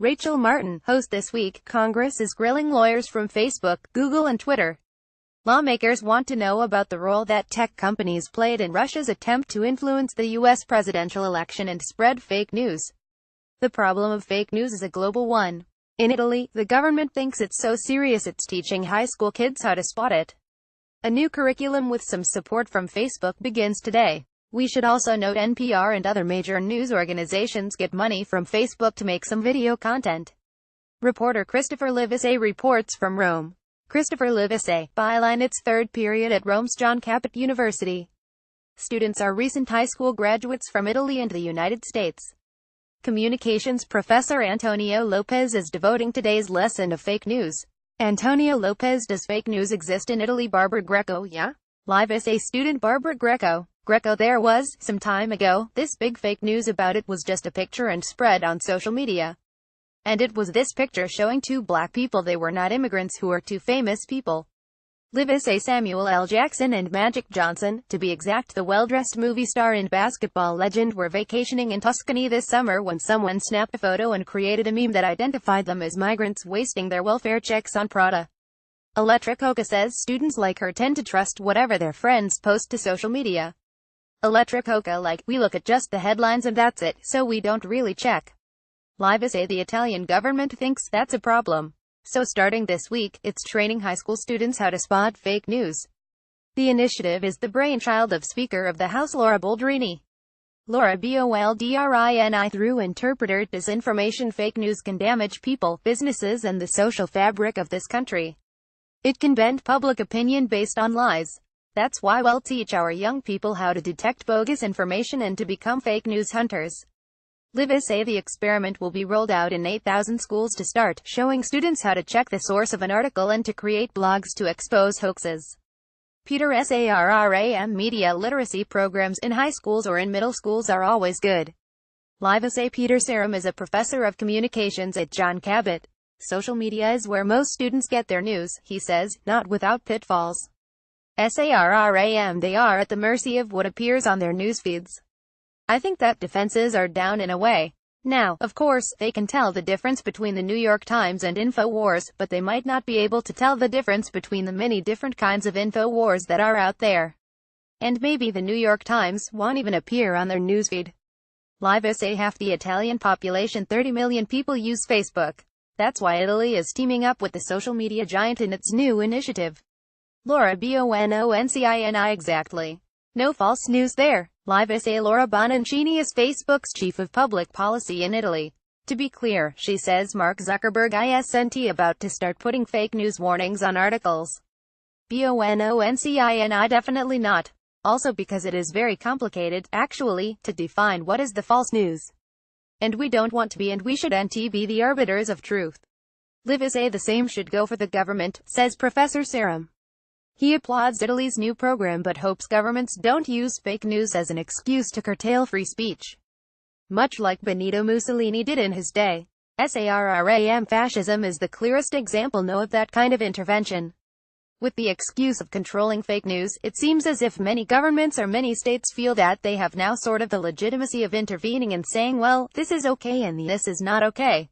Rachel Martin, host This Week. Congress is grilling lawyers from Facebook, Google and Twitter. Lawmakers want to know about the role that tech companies played in Russia's attempt to influence the U.S. presidential election and spread fake news. The problem of fake news is a global one. In Italy, the government thinks it's so serious it's teaching high school kids how to spot it. A new curriculum with some support from Facebook begins today. We should also note NPR and other major news organizations get money from Facebook to make some video content. Reporter Christopher Livesay reports from Rome. Christopher Livesay, byline its third period at Rome's John Cabot University. Students are recent high school graduates from Italy and the United States. Communications professor Antonio Lopez is devoting today's lesson to fake news. Antonio Lopez, does fake news exist in Italy? Barbara Greco, yeah? Livesay student Barbara Greco. There was, some time ago, this big fake news about it was just a picture and spread on social media. And it was this picture showing two black people. They were not immigrants who are two famous people. Livesay Samuel L. Jackson and Magic Johnson, to be exact, the well-dressed movie star and basketball legend, were vacationing in Tuscany this summer when someone snapped a photo and created a meme that identified them as migrants wasting their welfare checks on Prada. Electric Oka says students like her tend to trust whatever their friends post to social media. Electric Oka, we look at just the headlines and that's it, so we don't really check. Livesay, the Italian government thinks that's a problem. So starting this week, it's training high school students how to spot fake news. The initiative is the brainchild of Speaker of the House Laura Boldrini. Laura Boldrini, through interpreter disinformation, fake news can damage people, businesses and the social fabric of this country. It can bend public opinion based on lies. That's why we'll teach our young people how to detect bogus information and to become fake news hunters. Livesay, the experiment will be rolled out in 8,000 schools to start, showing students how to check the source of an article and to create blogs to expose hoaxes. Peter Sarram, media literacy programs in high schools or in middle schools are always good. Livesay, Peter Sarram is a professor of communications at John Cabot. Social media is where most students get their news, he says, not without pitfalls. Sarram, they are at the mercy of what appears on their news feeds. I think that defenses are down in a way. Now, of course, they can tell the difference between the New York Times and InfoWars, but they might not be able to tell the difference between the many different kinds of InfoWars that are out there. And maybe the New York Times won't even appear on their newsfeed. Livesay, half the Italian population, 30 million people, use Facebook. That's why Italy is teaming up with the social media giant in its new initiative. Laura Boncini, exactly. No false news there. Livesay, Laura Boncini is Facebook's chief of public policy in Italy. To be clear, she says Mark Zuckerberg isn't about to start putting fake news warnings on articles. Boncini, definitely not. Also because it is very complicated, actually, to define what is the false news. And we don't want to be, and we shouldn't be the arbiters of truth. Livesay, the same should go for the government, says Professor Sarram. He applauds Italy's new program but hopes governments don't use fake news as an excuse to curtail free speech. Much like Benito Mussolini did in his day. Sarram, fascism is the clearest example of that kind of intervention. With the excuse of controlling fake news, it seems as if many governments or many states feel that they have now sort of the legitimacy of intervening and saying, well, this is okay and this is not okay.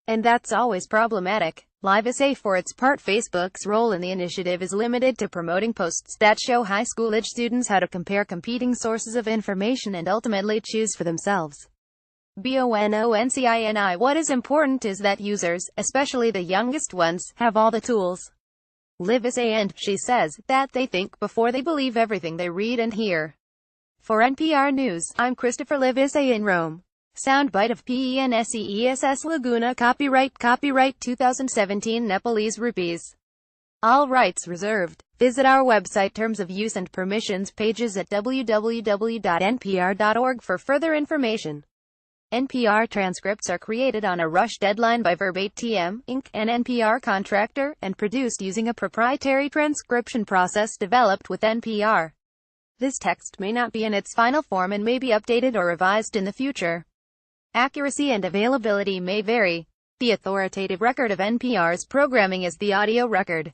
And that's always problematic. Livesay, for its part, Facebook's role in the initiative is limited to promoting posts that show high school-age students how to compare competing sources of information and ultimately choose for themselves. Boncini, what is important is that users, especially the youngest ones, have all the tools. Livesay, and she says that they think before they believe everything they read and hear. For NPR News, I'm Christopher Livesay in Rome. Soundbite of PENSEESS Laguna. Copyright 2017 Nepalese rupees. All rights reserved. Visit our website terms of use and permissions pages at www.npr.org for further information. NPR transcripts are created on a rush deadline by Verbatim, Inc., an NPR contractor, and produced using a proprietary transcription process developed with NPR. This text may not be in its final form and may be updated or revised in the future. Accuracy and availability may vary. The authoritative record of NPR's programming is the audio record.